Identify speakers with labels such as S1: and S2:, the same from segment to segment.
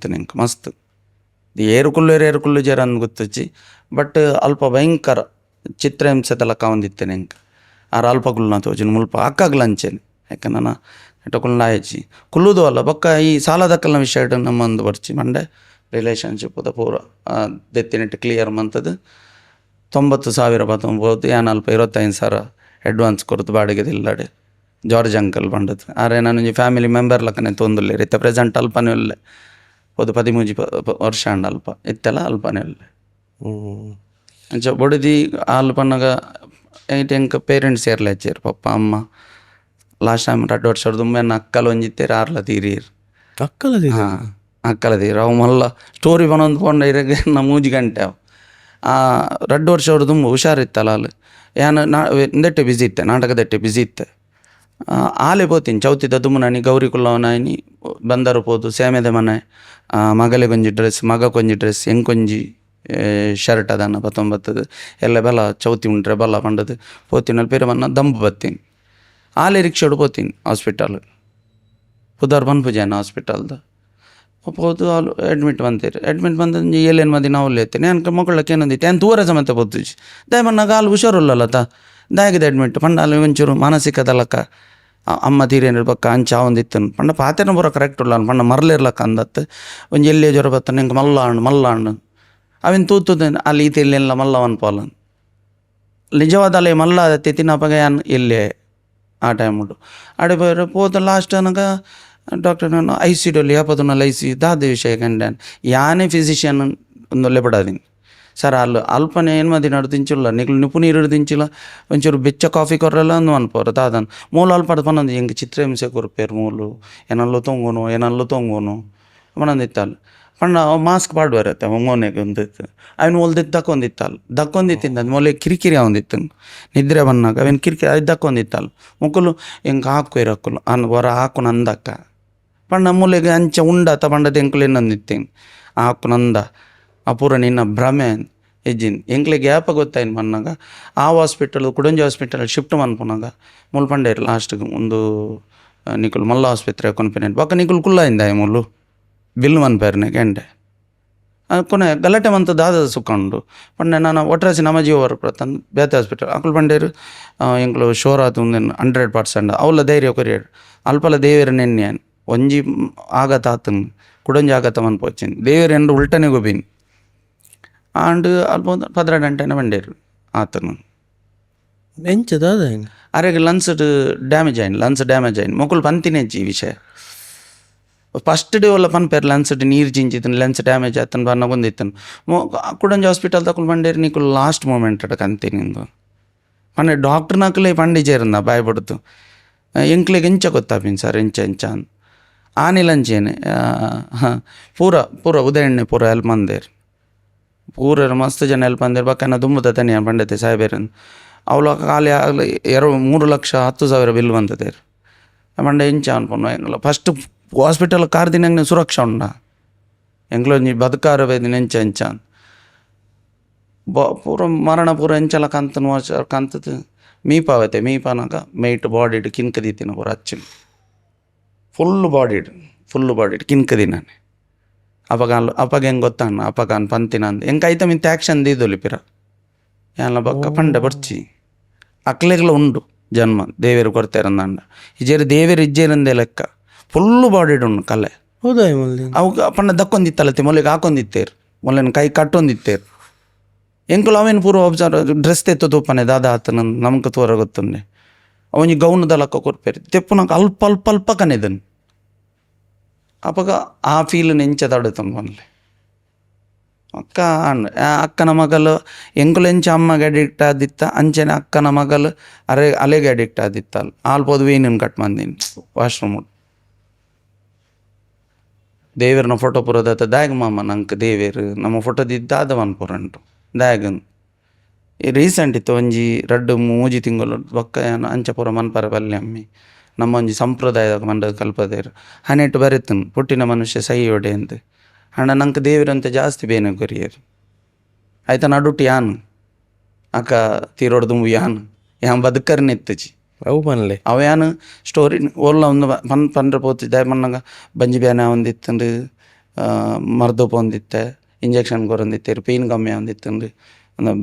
S1: ಇತ್ತು ನಿಂಗೆ ಮಸ್ತ್ ಏರುಕುಲ್ಲು ಜರ ಅಂದ್ ಗೊತ್ತಚ್ಚಿ ಬಟ್ ಅಲ್ಪ ಭಯಂಕರ ಚಿತ್ರಹಿಂಸೆದೆಲ್ಲ ಕಾವಂದಿತ್ತೆ ನಿಂಗೆ ಆರು ಅಲ್ಪಗುಲ್ನ ತೋಜಿನ ಮುಲ್ಪ ಅಕ್ಕಾಗ್ಲ ಅಂಚೆನೆ ಯಾಕೆ ನಾನು ಎಟಕುಲ್ನ ಆಯ್ಚಿ ಕುಲ್ಲುದು ಅಲ್ಲ ಬೊಕ್ಕ ಈ ಸಾಲದಕ್ಕಲ್ನ ವಿಷಯ ನಮ್ಮೊಂದು ಬರ್ಚಿ ಮಂಡೆ ರಿಲೇಷನ್ಶಿಪ್ ಪೂರ ದೆತ್ತಿನಿಟ್ಟು ಕ್ಲಿಯರ್ ಮಂತದ್ದು 90,000 ಬತ್ತೊಂಬೋದು ಏನು ಅಲ್ಪ 25,000 ಅಡ್ವಾನ್ಸ್ ಕೊಡ್ತು ಬಾಡಿಗೆದಿಲ್ಲಡೆ ಜಾರ್ಜ್ ಅಂಕಲ್ ಬಂಡದು ಆರೆ ನಾನು ಫ್ಯಾಮಿಲಿ ಮೆಂಬರ್ ಲಕ್ಕನೆ ತೊಂದುಲ್ಲೆ ಇತ್ತೆ ಪ್ರೆಸೆಂಟ್ ಅಲ್ಪನೇ ಒಳ್ಳೆ ಒಂದು 13 ವರ್ಷ ಅಂಡ ಅಲ್ಪ ಇತ್ತೆಲ್ಲ ಅಲ್ಪನೇ ಒಳ್ಳೆ ಅಂಚ ಬೊಡಿದಿ ಅಲ್ಪನಾಗ ಎಂಕ ಪೇರೆಂಟ್ಸ್ ಏರ್ಲ ಹಚ್ಚಾರು ಪಪ್ಪ ಅಮ್ಮ ಲಾಸ್ಟ್ ಟೈಮ್ 2 ವರ್ಷ ದುಮ್ಮೆನ ಅಕ್ಕಲು ಒಂಜಿತ್ತೇರು ಆರ್ಲ ತೀರೀರು ಹಾಂ ಅಕ್ಕಲ ತೀರು ಅವು ಮಲ್ಲ ಸ್ಟೋರಿ ಬನ್ನೊಂದು ಪೋಂಡ ಇರಗೆ ನಾ 3 ಗಂಟೆ ಅವು 2 ವರ್ಷ ಅವ್ರು ತುಂಬ ಹುಷಾರಿತ್ತಲ್ಲ ಅಲ್ಲಿ ಏನು ಇಂದೆಟ್ಟೆ ಬಿಸಿ ಇತ್ತೆ ನಾಟಕದಟ್ಟೆ ಬಿಸಿ ಇತ್ತೆ ಆಲೆ ಪೋತೀನಿ ಚೌತಿದ ದುಮ್ಮನನಿ ಗೌರಿ ಕುಲ್ಲವನಾಯಿನಿ ಬಂದರು ಪೋದು ಸೇಮೆದೆ ಮನೆ ಮಗಲೆ ಕೊಂಜಿ ಡ್ರೆಸ್ ಮಗ ಕೊಂಜಿ ಡ್ರೆಸ್ ಎಂಕೊಂಜಿ ಶರ್ಟ್ ಅದನ್ನು 19 ಎಲ್ಲ ಬಲ ಚೌತಿ ಉಂಟ್ರೆ ಬಲ ಪಂಡದು ಪೋತಿನಲ್ಲಿ ಪೇರೆ ಮನ್ನ ದಂಬು ಬತ್ತೀನಿ ಆಲೆ ರಿಕ್ಷಾಡು ಪೋತೀನಿ ಹಾಸ್ಪಿಟಲ್ ಪುದಾರ್ ಬನ್ಪುಜಾನ ಹಾಸ್ಪಿಟಲ್ದು ಹೋದು ಅಲ್ಲಿ ಅಡ್ಮಿಟ್ ಬಂದು ಎಲ್ಲೇನು ಮದಿ ನಾವು ಲೇತೇನೆ ಅನ್ಕ ಮಕ್ಕಳಕ್ಕೆ ಏನಂದಿತ್ತು ಏನು ದೂರ ಸಮೇತ ಪೋತುಜಿ ದಯಮನ್ನಾಗ ಅಲ್ಲಿ ಹುಷಾರುಲ್ಲಲ್ಲ ದಾಯಗಿದೆ ಅಡ್ಮಿಟ್ ಪಂಡ ಅಲ್ಲಿ ಒಂಚೂರು ಮಾನಸಿಕದಲ್ಲಕ್ಕ ಅಮ್ಮ ತೀರೇನು ಪಕ್ಕ ಅಂಚ ಒಂದಿತ್ತು ಪಂಡ ಪಾತೆನ ಬರೋ ಕರೆಕ್ಟ್ ಉಲ್ಲ ಪಂಡ ಮರಲಿರ್ಲಕ್ಕ ಅಂದತ್ತು ಒಂಜಿ ಎಲ್ಲೇ ಜ್ವರ ಬತ್ತ ನಿಂಗೆ ಮಲ್ಲ ಹಣ್ಣು ಅವೇನು ತೂತದ ಅಲ್ಲಿ ಈತ ಇಲ್ಲೆಲ್ಲ ಮಲ್ಲವನ್ ಪಾಲನ್ ನಿಜವಾದ ಅಲ್ಲಿ ಮಲ್ಲ ಅದತ್ತೆ ತಿನ್ನಪ್ಪಗ ಏನು ಇಲ್ಲೇ ಆ ಟೈಮ್ ಉಂಟು ಅಡೆ ಬೇರೆ ಪೋದ ಲಾಸ್ಟ್ ಅನ್ನಗ ಡಾಕ್ಟರ್ ನಾನು ICUಡಲ್ಲಿ ಯಾಪದನಲ್ಲಿ ICU ದಾದ ವಿಷಯ ಕಂಡ್ಯಾನ್ ಯಾನೇ ಫಿಸಿಷಿಯನ್ ಒಂದೊಳ್ಳೆ ಪಡಾದೀನಿ ಸರ್ ಅಲ್ಪನೇ ಏನು ಮದಿ ನಡ್ದಿಂಚಿಲ್ಲ ನಿಗ್ಲು ನಿಪುಣ ಹಿಡಿದಿಂಚಿಲ್ಲ ಒಂಚೂರು ಬೆಚ್ಚ ಕಾಫಿ ಕೊರ್ರಲ್ಲ ಅಂದು ಅನ್ಪೋರು ದಾದನ್ ಮೂಲ ಅಲ್ಪದ ಪನ್ನೊಂದು ಹೆಂಗೆ ಚಿತ್ರಹಿಂಸೆ ಕೊರ್ಪೇರು ಮೂಲು ಏನಲ್ಲೂ ತೊಂಗೋನು ಮನೊಂದಿತ್ತಲ್ಲ ಪಣ್ಣ ಮಾಸ್ಕ್ ಪಾಡ್ಬರತ್ತೆ ಮೊನ್ನೆಗೆ ಒಂದಿತ್ತು ಅವನು ಹೊಲ್ದಿದ್ದು ದಕ್ಕೊಂದಿತ್ತಿಂದ ಮೊಲೆ ಕಿರಿಕಿರಿ ಅವಂದಿತ್ತು ನಿದ್ರೆ ಬಂದಾಗ ಅವನು ಕಿರಿಕಿರಿ ಅದು ದಕ್ಕೊಂದಿತ್ತಲ್ಲ ಮುಕ್ಕಲು ಹೆಂಗೆ ಹಾಕು ಇರಕ್ಕಲು ಹೊರ ಹಾಕು ನಂದಕ್ಕ ಪಣ್ಣ ಮೂಲೆಗೆ ಅಂಚ ಉಂಡ ಪಂಡದ ಎಂಕ್ಲು ಏನಂದಿತ್ತೇನು ಹಾಕು ನಂದ ಅಪೂರ ನಿನ್ನ ಭ್ರಮೆ ಹೆಜ್ಜಿನ ಎಂಕ್ಲಿಗೆ ಗ್ಯಾಪ ಗೊತ್ತಾಯಿನ ಮನ್ನಾಗ ಆ ಹಾಸ್ಪಿಟಲ್ ಕುಡಂಜಿ ಹಾಸ್ಪಿಟಲ್ ಶಿಫ್ಟ್ ಮನ್ಪುನಾಗ ಮುಲ್ಪಂಡೆ ಲಾಸ್ಟ್ಗೆ ಒಂದು ನಿಕುಲ್ ಮಲ್ಲ ಆಸ್ಪತ್ರೆ ಕೊನ್ಪೇನೆ ಪಕ್ಕ ನಿಕುಲ್ ಕುಲ್ಲ ಮುಲ್ಲು ಬಿಲ್ ಮನ್ಪೇರ್ನೆ ಕೆಂಡೆ ಕೊನೆ ಗಲಾಟೆ ಮಂತ ದಾದ ಸುಕ್ಕೊಂಡು ಪಂಡೆ ನಾನು ಒಟ್ರಾಸಿ ನಮ್ಮ ಜೀವ ವರ್ಕ್ ಬೇತೆ ಹಾಸ್ಪಿಟಲ್ ಅಕ್ಕಳು ಪಂಡೇರು ಎಂಕ್ಲು ಶೋರ್ ಆತು 100% ಅವಳ ಧೈರ್ಯ ಕೊರಿಯರು ಅಲ್ಪಲ ದೇವೇರ ನೆನ್ನೆ ಒಂಜಿ ಆಗತ ಆತನು ಕುಡಂಜಿ ಆಗತ ಮನ್ಪೋಚಿನ್ ದೇವೇರು ಎಂಡು ಉಲ್ಟನೆ ಗೊಬಿನ್ ಆಂಡ್ ಅಲ್ಪ 12 ಗಂಟೆನ ಬಂಡೇರು ಆತನು
S2: ಎಂಚದ
S1: ಅರೆಗೆ ಲಂಗ್ಸ್ ಡ್ಯಾಮೇಜ್ ಆಯ್ನು ಮೊಕ್ಕಲು ಪಂತಿನೆಜ್ಜಿ ಈ ವಿಷಯ ಫಸ್ಟ್ ಡೇ ಒಲ್ಲ ಪನ್ಪೇರು ಲಂಗ್ಸ್ ನೀರು ಜಿಂಚಿತನು ಲೆನ್ಸ್ ಡ್ಯಾಮೇಜ್ ಆತನು ಬನ್ನ ಬಂದಿತ್ತನು ಕುಡಂಜಿ ಹಾಸ್ಪಿಟಲ್ ತಕೊಂಡು ಬಂಡೇರು ನೀಕು ಲಾಸ್ಟ್ ಮೂಮೆಂಟ್ ಕಂತಿನಿಂದು ಪಂಡೆ ಡಾಕ್ಟರ್ ನಾಕಲೇ ಪಂಡಿಜೇರನ್ನ ಬಾಯ್ಬಿಡ್ತು ಎಂಕ್ಲಿಗೆ ಎಂಚ ಗೊತ್ತಾಪಿನ್ ಸರ್ ಎಂಚ ಅಂದ್ ಆನಿಲಂಚೇನೆ ಪೂರ ಉದಯಣ್ಣೆ ಪೂರ ಹೆಲ್ಪ್ ಮಂದೇರು ಪೂರ ಮಸ್ತ್ ಜನ ಹೆಲ್ಪ್ ಅಂದೇರು ಬಕ್ಕನ ದುಂಬದ ತನಿಯ ಪಂಡತೆ ಸಾಹೇಬೇರನ್ನು ಅವಳು ಖಾಲಿ ಆಗಲಿ 3,10,000 ಬಿಲ್ ಬಂದದೇರು ಪಂಡ ಎಂಚ ಅನ್ಪೊನ್ನು ಎಂಗ್ಲ ಫಸ್ಟ್ ಹಾಸ್ಪಿಟಲ್ ಕಾರ್ದಿನ ಸುರಕ್ಷಾ ಉಂಡ ಎಂಗ್ಲೋ ನೀ ಬದುಕಾರವೇದಿನ ಎಂಚ ಪೂರ ಮರಣ ಪೂರ ಎಂಚಲ ಕಂತದು ಮೀಪಾನಾಗ ಮೈಟ್ ಬಾಡಿಡ್ ಕಿನ್ಕದೀತಿನ ಪೂರ ಹಚ್ಚಿನ ಫುಲ್ ಬಾಡಿಡ್ ಕಿನ್ಕದಿನಾನೆ ಅಪಗ ಹೆಂಗೆ ಗೊತ್ತಾನ ಅಪಗಾನ್ ಪಂತಿನ ಅಂದ ಹೆಂಗೆ ಆಯ್ತ ಮಿಂತ ಆ್ಯಕ್ಷನ್ ದೀದೊಲಿಪಿರ ಎಲ್ಲ ಬಕ್ಕ ಪಂಡೆ ಬರ್ಚಿ ಅಕ್ಲೆಗ್ಲ ಉಂಡು ಜನ್ಮ ದೇವೇರು ಕೊಡ್ತೇರಂದಂಡ ಇಜೇರು ದೇವೇರು ಇಜ್ಜೇರಂದೇ ಲೆಕ್ಕ ಫುಲ್ಲು ಬಾಡಿಡ್ ಉಂಡು ಕಲೆ
S2: ಹೌದಾ
S1: ಅವು ಪಂಡ ದಕ್ಕೊಂದಿತ್ತಲ್ಲತ್ತೆ ಮೊಲೆಗೆ ಹಾಕೊಂದಿತ್ತೇರು ಮೊಲೆನ ಕೈ ಕಟ್ಟೊಂದಿತ್ತೇರು ಎಂಕುಲು ಅವೇನು ಪೂರ್ವ ಒಬ್ಸರ್ವ್ ಡ್ರೆಸ್ ತೆತ್ತು ತೂಪನೆ ದಾದ ಆತನ ನಮ್ಗೆ ತೋರ ಗೊತ್ತುಂಡೆ ಅವನಿಗೆ ಗೌನದ ಲಕ್ಕ ಕೊಡ್ಪೇರಿ ತೆಪ್ಪು ನಂಗೆ ಅಲ್ಪ ಕನೆದನು ಅವಾಗ ಆ ಫೀಲನ್ನು ಎಂಚ ತಡುತ್ತನು ಮೊನ್ನೆ ಅಕ್ಕನ ಮಗಲು ಎಂಕುಲು ಎಂಚ ಅಮ್ಮಗೆ ಅಡಿಕ್ಟ್ ಆದಿತ್ತ ಅಂಚೆನೆ ಅಕ್ಕನ ಮಗಲು ಅಲೆಗೆ ಅಡಿಕ್ಟ್ ಆದಿತ್ತಲ್ಲ ಆಲ್ಪೋದು ವೇನಿನ ಕಟ್ ಮಂದಿನಿ ವಾಶ್ರೂಮ್ ದೇವೇರನ ಫೋಟೋ ಪುರದತ್ತ ದಾಯಗ ಮಾಮ ನಂಗೆ ದೇವೇರು ನಮ್ಮ ಫೋಟೋದಿದ್ದಾದ ಪುರಂಟು ದಾಯಗನ್ ರೀಸೆಂಟ್ ಇತ್ತು ಒಂಜಿ 2-3 ತಿಂಗಳು ಬೊಕ್ಕ ಅಂಚ ಪೂರ ಮನ್ಪರ ಬಲ್ಲೆ ಅಮ್ಮಿ ನಮ್ಮ ಒಂಜಿ ಸಂಪ್ರದಾಯದ ಮಂಡದ ಕಲ್ಪದೇರು ಹನೆಟ್ಟು ಬರೆತನು ಪುಟ್ಟಿನ ಮನುಷ್ಯ ಸೈ ಒಡೆ ಅಂತ ಹಣ ನಂಗೆ ದೇವರಂತೆ ಜಾಸ್ತಿ ಬೇನೆ ಕೊರಿಯರು ಆಯ್ತಾ ನಡುಟ್ಟು ಯಾನು ಅಕ್ಕ ತೀರೋಡು ದುಂಬು ಯಾನ್ ಬದುಕರ್ನ ಎತ್ತಚಿ
S2: ಅವು ಪನ್ಲೆ
S1: ಅವಯಾನು ಸ್ಟೋರಿ ಓಲ್ಲ ಒಂದು ಪಂಡ್ರೆ ಪೋತಿದ್ದ ಮನ್ನಾಗ ಬಂಜಿ ಬ್ಯಾನ ಒಂದಿತ್ತಂದು ಮರ್ದು ಪೊಂದಿತ್ತೆ ಇಂಜೆಕ್ಷನ್ ಕೊರಂದಿತ್ತೇರು ಪೇಯ್ನ್ ಕಮ್ಮಿ ಆಂದಿತ್ತಂದು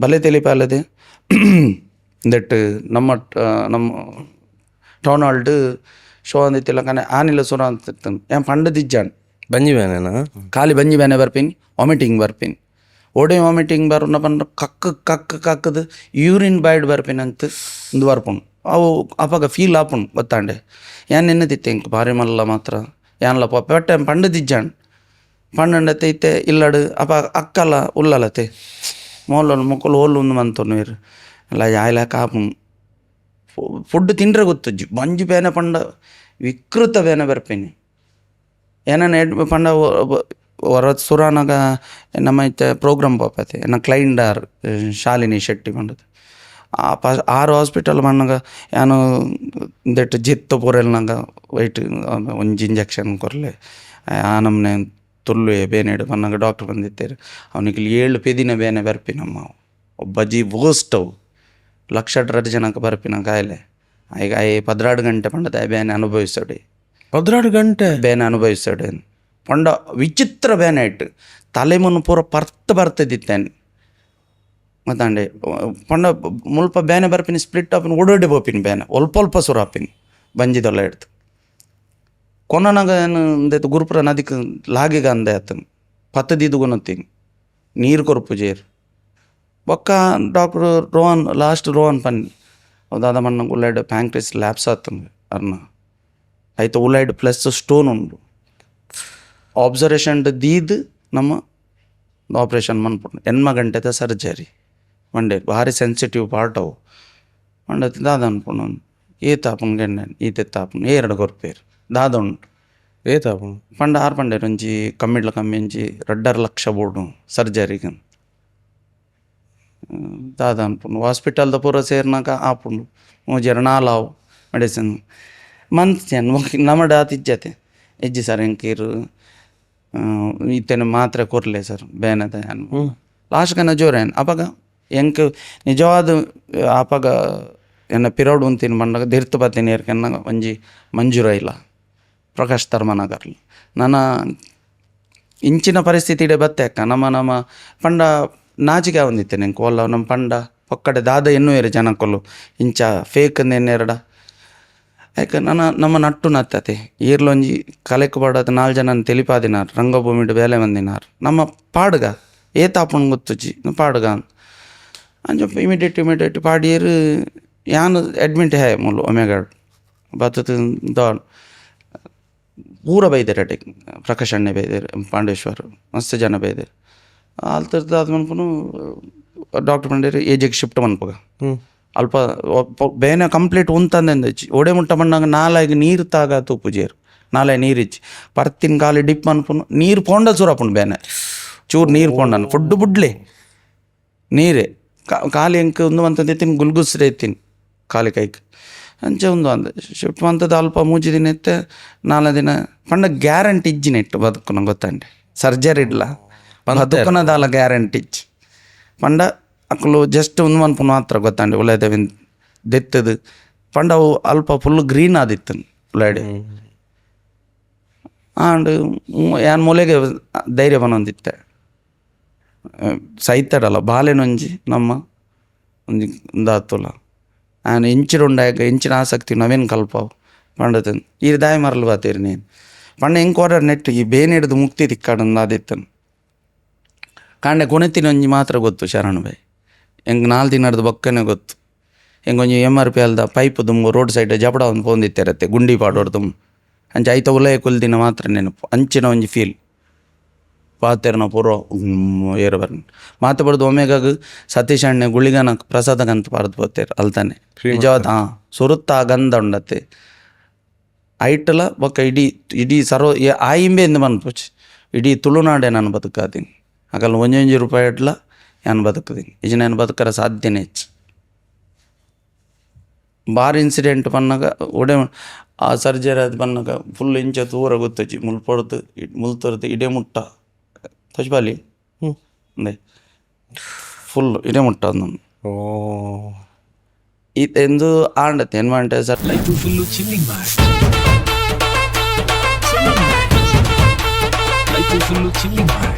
S1: ಬಲೆ ತೆಲಿಪಾಲದೆ ದಟ್ ನಮ್ಮ ಟೌನ್ ಹಾಲ್ಡ್ ಶೋ ಅಂದಿತ್ತಿಲ್ಲ ಕನೆ ಆನಿಲ್ಲ ಸುರ ಅಂತಿತ್ತು ಏನು ಪಂಡದಿಜ್ಜಾನ್
S2: ಬಂಜಿ ಬೇನೆನಾ
S1: ಖಾಲಿ ಬಂಜಿ ಬೇನೆ ಬರ್ಪೀನಿ ವಾಮಿಟಿಂಗ್ ಬರ್ಪೀನಿ ಓಡೆ ವಾಮಿಟಿಂಗ್ ಬರೋಣ ಬಂದ್ರೆ ಕಕ್ಕದು ಯೂರಿನ್ ಬೈಡ್ ಬರ್ಪೀನಿ ಅಂತ ಒಂದು ಬರ್ಪುಣ್ ಅವು ಅಪ್ಪಾಗ ಫೀಲ್ ಆಪುಣ್ ಗೊತ್ತಾಂಡೆ ಏನು ನೆನ್ನದಿತ್ತೆ ಇಂಕ ಭಾರಿ ಮಲ್ಲ ಮಾತ್ರ ಏನಲ್ಲ ಪೆಟ್ಟೆ ಪಂಡದಿಜ್ಜಾನ್ ಪಂಡಂಡತೆ ಇತ್ತೆ ಇಲ್ಲಡು ಅಪ್ಪ ಅಕ್ಕಲ್ಲ ಉಲ್ಲಲತೆ ಮೋಲ ಮುಕ್ಕಲು ಹೋಲು ಒಂದು ಮಂತು ನೀರು ಅಲ್ಲ ಯಾಯ್ಲ ಕಾಪುಣ್ ಫುಡ್ ತಿಂಡ್ರೆ ಗೊತ್ತಜ್ಜಿ ಬಂಜಿ ಬೇನೆ ಪಂಡ ವಿಕೃತ ಬೇನೆ ಬರ್ಪೀನಿ ಏನೇನು ಪಂಡ ಹೊರ ಸುರಾನಾಗ ನಮ್ಮ ಇತ್ತೆ ಪ್ರೋಗ್ರಾಮ್ ಪಾಪತೆ ನನ್ನ ಕ್ಲೈಂಡಾರ್ ಶಾಲಿನಿ ಶೆಟ್ಟಿ ಪಂಡದು 6 ಹಾಸ್ಪಿಟಲ್ ಮಣ್ಣಾಗ ಏನು ದಟ್ ಜಿತ್ತು ಪೂರೆಲ್ನಾಗ ವೈಟ್ ಒಂಜಿ ಇಂಜೆಕ್ಷನ್ ಕೊರಲೆ ಆ ನಮ್ಮನೆ ತುಳ್ಳು ಬೇನೆಡು ಮಣ್ಣಾಗ ಡಾಕ್ಟ್ರ್ ಬಂದಿತ್ತೇರು ಅವನಿಗೆ 7 ಪೆದಿನ ಬೇನೆ ಬರ್ಪಿನಮ್ಮ ಒಬ್ಬಜ್ಜಿ ಗೋಸ್ಟವು ಲಕ್ಷ ಜನಕ್ಕೆ ಬರ್ಪಿನ ಕಾಯಿಲೆ ಈಗ 16 ಗಂಟೆ ಪಂಡದ ಬೇನೆ ಅನುಭವಿಸೋಡೆ
S2: 16 ಗಂಟೆ
S1: ಬೇನೆ ಅನುಭವಿಸೋಡೆ ಪಂಡ ವಿಚಿತ್ರ ಬೇನೆ ಇಟ್ಟು ತಲೆ ಮುನ್ನು ಪೂರ ಬರ್ತದಿತ್ತೇನೆ ಮತ್ತಾಂಡೆ ಪಂಡ ಮುಲ್ಪ ಬೇನೆ ಬರ್ಪಿನಿ ಸ್ಪ್ಲಿಟ್ ಆಪಿನ ಓಡೋಡಿ ಬೋಪಿನಿ ಬೇನೆ ಅಲ್ಪ ಸುರ ಹಾಪಿನಿ ಬಂಜಿದೊಲ್ಲ ಹಿಡ್ದು ಕೊನನಾಗ ಏನು ಅಂದೈತು ಗುರುಪುರ ನದಿಗೆ ಲಾಗಿಗ ಅಂದೆ ಆತನು ಪತ್ತದಿದ್ದು ಗೊನತ್ತೀನಿ ನೀರು ಕೊರಪು ಜೇರು ಒಕ್ಕ ಡಾಕ್ಟ್ರು ರೋಹನ್ ಪನ್ನಿ ಅದಾದ ಮಣ್ಣ ಉಳ್ಳಾಯ್ಡು ಪ್ಯಾಂಕ್ರಿಸ್ ಲ್ಯಾಬ್ಸ್ ಆತನು ಅರ್ನ ಆಯ್ತು ಉಳ್ಳಾಯ್ಡು ಪ್ಲಸ್ ಸ್ಟೋನ್ ಉಂಡು ಆಬ್ಸರ್ವೇಷನ್ ದೀದು ನಮ್ಮ ಆಪ್ರೇಷನ್ ಮನ್ಪುಂಡು 8 ಗಂಟೆದ ಸರ್ಜರಿ ಮಂಡೆ ಭಾರಿ ಸೆನ್ಸಿಟಿವ್ ಪಾರ್ಟ್ ಅವು ಮಂಡತಿ ದಾದ ಅನ್ಪುಂಡು ಏತಾಪುನ್ ಗೆಣ್ಣೆ ಈತೆತ್ತಾಪುನ್ 2 ಗೊರ್ಪೇರು ದಾದ ಉಂಟು
S2: ಏತಾಪು
S1: ಪಂಡ 6 ಪಂಡೇರು ಒಂಜಿ ಕಮ್ಮಿಡ್ಲ ಕಮ್ಮಿ ಒಂಜಿ 2.5 ಲಕ್ಷ ಬೋಡು ಸರ್ಜರಿಗೆ ದಾದ ಅನ್ಪುಂಡು ಹಾಸ್ಪಿಟಲ್ದ ಪೂರ ಸೇರ್ನಾಗ ಆಪುಂಡು 4 ಆವು ಮೆಡಿಸಿನ್ ಮಂತ್ಸೇನು ನಮ್ಮಡ ಆತಿಜ್ಜತೆ ಎಜ್ಜಿ ಸರ್ ಎಂಕೀರು ಇತ್ತೇನೆ ಮಾತ್ರೆ ಕೊರ್ಲೆ ಸರ್ ಬೇನದ ಅನ್ನು ಲಾಸ್ಟ್ಗನ ಜೋರೇನು ಅಪಾಗ ಎಂಕ್ ನಿಜವಾದ ಅಪಾಗ ಎನ್ನ ಪಿರೌಡ್ ಉಂತಿನ ಬಂದಾಗ ಧಿರ್ತು ಬತ್ತೀನಿ ಏರ್ಕೆನ್ನ ಒಂಜಿ ಮಂಜೂರ ಇಲ್ಲ ಪ್ರಕಾಶ್ ತರ್ಮನಗರ್ಲಿ ನನ್ನ ಇಂಚಿನ ಪರಿಸ್ಥಿತಿ ಇಡೆ ಬತ್ತೆ ಅಕ್ಕ ನಮ್ಮ ಪಂಡ ನಾಚಿಕೆ ಒಂದಿತ್ತೆ ನಂಗೆ ಕೋಲ್ಲ ನಮ್ಮ ಪಂಡ ಪಕ್ಕಡೆ ದಾದ ಇನ್ನೂ ಜನಕ್ಕಲ್ಲು ಇಂಚ ಫೇಕ್ ನೆನ್ನೆರಡ ಯಾಕೆ ನಮ್ಮ ನಟ್ಟು ನತ್ತತೆ ಈರ್ಲೊಂಜಿ ಕಲೆಕ್ ಪಡೋದು 4 ಜನ ತೆಲಿಪಾದಿನಾರು ರಂಗಭೂಮಿಡು ಬೇಲೆ ಬಂದಿನಾರು ನಮ್ಮ ಪಾಡ್ಗ ಏತಾಪುಣ್ ಗೊತ್ತುಜಿ ಪಾಡ್ಗ ಅಂಜ ಇಮಿಡಿಯೇಟ್ ಪಾಡಿಯರು ಯಾನು ಅಡ್ಮಿಟ್ ಹೇ ಮೂಲು ಒಮೆಗಾಡ್ ಬತ್ತದ ದೊಡ್ಡ ಪೂರ ಬೈದೇರು ಅಟೆಕ್ ಪ್ರಕಾಶ್ ಅಣ್ಣೆ ಬೈದೇರು ಪಾಂಡೇಶ್ವರ್ ಮಸ್ತ್ ಜನ ಬೈದೇರು ಆಲ್ತರ್ದಾದ ಮನ್ಪನು ಡಾಕ್ಟರ್ ಪಂಡೇರು ಏಜಿಗೆ ಶಿಫ್ಟ್ ಮನ್ಪಗ ಅಲ್ಪ ಬೇನೆ ಕಂಪ್ಲೀಟ್ ಉಂತಂದೆಂದಚ್ಚಿ ಒಡೆ ಮುಟ್ಟ ಮಣ್ಣಾಗ 4 ನೀರು ತಾಗ ತೂಪುಜೇರು 4 ನೀರಿಚ್ಚಿ ಪರ್ತಿನ ಕಾಲಿ ಡಿಪ್ ಅನ್ಪುನು ನೀರು ಪೋಂಡ ಸುರಪುಂಡು ಬೇನೆ ಚೂರು ನೀರು ಪೋಂಡನು ಫುಡ್ ಬುಡ್ಲೆ ನೀರೇ ಕಾಲಿ ಎಂಕ್ ಒಂದು ಅಂತಂದು ಎತ್ತಿನ ಗುಲ್ಗುಸ್ರೆ ಎತ್ತೀನಿ ಕಾಲಿ ಕೈಗೆ ಅಂಚೆ ಒಂದು ಅಂದ ಶಿಫ್ಟ್ ಅಂತದ್ದು ಅಲ್ಪ 3 ದಿನ ಎತ್ತೆ 4 ದಿನ ಪಂಡ ಗ್ಯಾರಂಟಿ ಇಜ್ಜಿನ ಇಟ್ಟು ಬದುಕುನ ಗೊತ್ತಂಡೆ ಸರ್ಜರಿ ಇಡ್ಲ ಬದುಕುನದಾಲ ಗ್ಯಾರಂಟಿ ಇಚ್ಚಿ ಪಂಡ ಅಕ್ಕಲು ಜಸ್ಟ್ ಒಂದು ಮನ್ಪುನ ಮಾತ್ರ ಗೊತ್ತಾಂಡೆ ಉಳ್ಳಾಯ್ದವಿನ ದೆತ್ತದು ಪಂಡ ಅವು ಅಲ್ಪ ಫುಲ್ ಗ್ರೀನ್ ಆದಿತ್ತು ಉಳ್ಳಾಯ್ಡೆ ಆಂಡ್ ಏನು ಮೂಲೆಗೆ ಧೈರ್ಯ ಬಂದಿತ್ತೆ ಸೈತಡಲ್ಲ ಬಾಲೆನೊಂಜಿ ನಮ್ಮ ಒಂಜಿ ದಾತುಲ ನಾನು ಇಂಚಿನ ಆಸಕ್ತಿ ನಾವೇನು ಕಲ್ಪಾವು ಪಂಡತನ್ ಈ ದಾಯ ಮರಲು ಬಾತೀರಿ ನೀನು ಪಂಡ ಹೆಂಗೆ ಕೊರ ನೆಟ್ಟು ಈ ಬೇನೆ ಹಿಡಿದು ಮುಕ್ತಿ ತಿಕ್ಕಾಡಂದು ಆದಿತ್ತನು ಕಾಂಡೆ ಕೊನೆತಿನ ಒಂಜಿ ಮಾತ್ರ ಗೊತ್ತು ಶರಣ್ ಬಾಯ್ ಹೆಂಗೆ 4 ದಿನ ನಡೆದು ಬಕ್ಕನೆ ಗೊತ್ತು ಹೆಂಗೆ ಒಂಜಿ MRP ಅಲ್ದ ಪೈಪ್ ದುಂಬು ರೋಡ್ ಸೈಡ್ ಜಪಡ ಒಂದು ಪೋಂದಿತ್ತಿರತ್ತೆ ಗುಂಡಿ ಪಾಡೋರು ತುಂಬ ಅಂಚೆ ಐತ ಉಲಯ ಕುಲ್ದಿನ ಮಾತ್ರ ನೆನಪು ಅಂಚಿನ ಒಂಜಿ ಫೀಲ್ ಪಾತೆರ್ನ ಪೂರ ಏರು ಬರ್ನ ಮಾತು ಬಡ್ದು ಒಮ್ಮೆಗಾಗ ಸತೀಶ್ ಅಣ್ಣೆ ಗುಳಿಗನ ಪ್ರಸಾದಗಂತ ಪಾರ್ದು పోతారు ಅಲ್ತಾನೆ ನಿಜವಾದ ಸುರುತ್ತ ಗಂಧ ಉಂಡತ್ತೆ ಐಟಲ ಬೊಕ್ಕ ಇಡೀ ಸರ್ವ ಆಯಿಂಬೆ ಎಂದು ಮನ್ಪುಚ್ಚಿ ಇಡೀ ತುಳುನಾಡೆ ನಾನು ಬದುಕಾದೀನಿ ಆಗಲ್ಲ ಒಂಜೊಂಜಿ ರೂಪಾಯಿ ಇಡ್ಲ ನಾನು ಬದುಕದೀನಿ ಇಜ ನಾನು ಬದುಕರ ಸಾಧ್ಯನೇ ಹೆಚ್ಚು ಬಾರ್ ಇನ್ಸಿಡೆಂಟ್ ಬಂದಾಗ ಒಡೆ ಆ ಸರ್ಜರಿ ಅದು ಬಂದಾಗ ಫುಲ್ ಇಂಚ ದೂರ ಗೊತ್ತಚ್ಚಿ ಮುಲ್ಪೊಡ್ದು ಮುಲ್ತೊರ್ದು ಇಡೇ ಮುಟ್ಟ ತಜ್ಬಾಲಿ ಅಂದೆ ಫುಲ್ ಇಡೇ ಮುಟ್ಟ ಅದು
S2: ಓ
S1: ಇದೆಂದು ಆಂಡತ್ತೆ ಏನು ಮಾಡ್ತೆ ಸರ್
S3: ಲೈಫು ಫುಲ್ಲು ಚಿಲ್ಲಿಂಗ್ ಮಾಡಿ ಲೈಫು ಫುಲ್ ಫುಲ್ಲು ಚಿಲ್ಲಿಂಗ್ ಮಾರೆ.